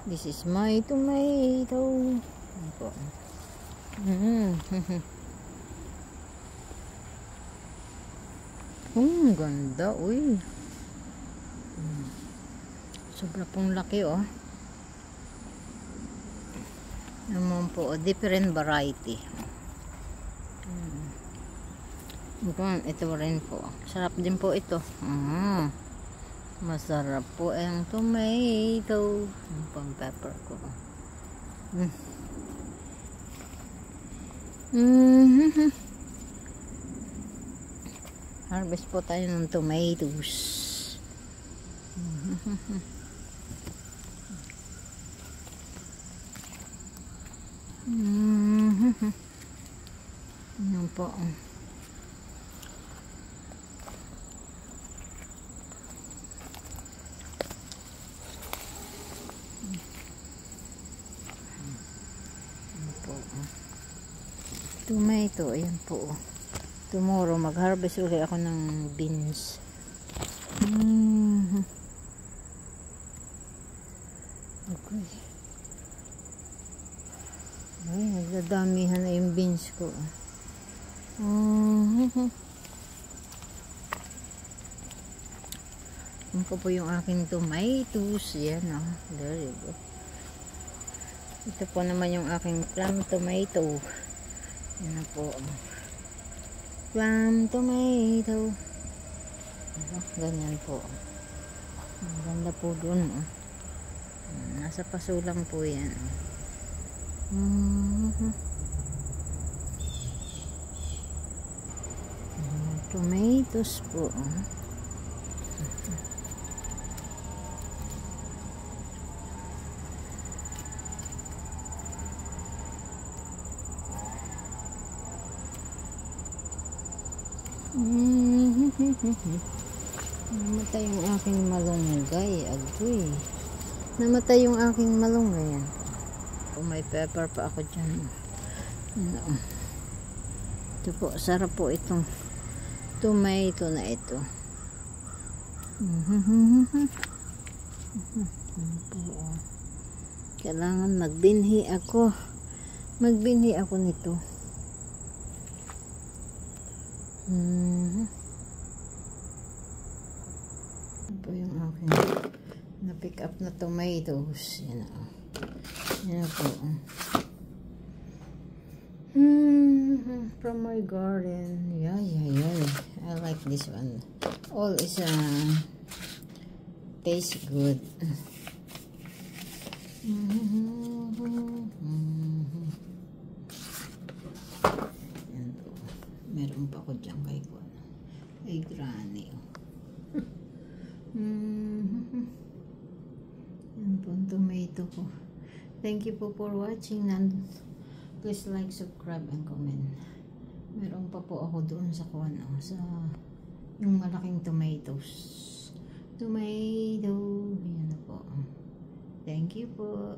This is my tomato. Ano po? Ganda. Uy. Sobra pong laki, oh. Naman po, different variety. Ito rin po. Sarap din po ito. Masarap po ang tomato. Yung pang pepper ko. Harvest po tayo ng tomatoes. Yan po. Tomato, ayan po. Tomorrow mag-harvest ulit ako ng beans. Okay. Ay, nagdadamihan na yung beans ko. Yan po yung aking tomatoes. Yan, oh. There you go. Ito po naman yung aking plum tomato. Yan na po. Plum tomato. Ganyan po. Ang ganda po dun. Nasa paso lang po yan. Tomatoes po. Namatay yung aking malunggay. Agoy. Namatay yung aking malunggay. May pepper pa ako dyan. Ito po. Sarap po itong tomato na ito. Kailangan magbinhi ako. Magbinhi ako nito. Ito yung aking na-pick up na tomatoes. Yan o. Yan po. From my garden. Yeah. I like this one. All is tastes good. Yan po. Meron pa ko dyan kay Granny. Yan po ang tomato ko. Thank you po for watching. Please like, subscribe, and comment. Meron pa po ako doon sa sa yung malaking tomatoes. Tomato. Yan na po. Thank you po.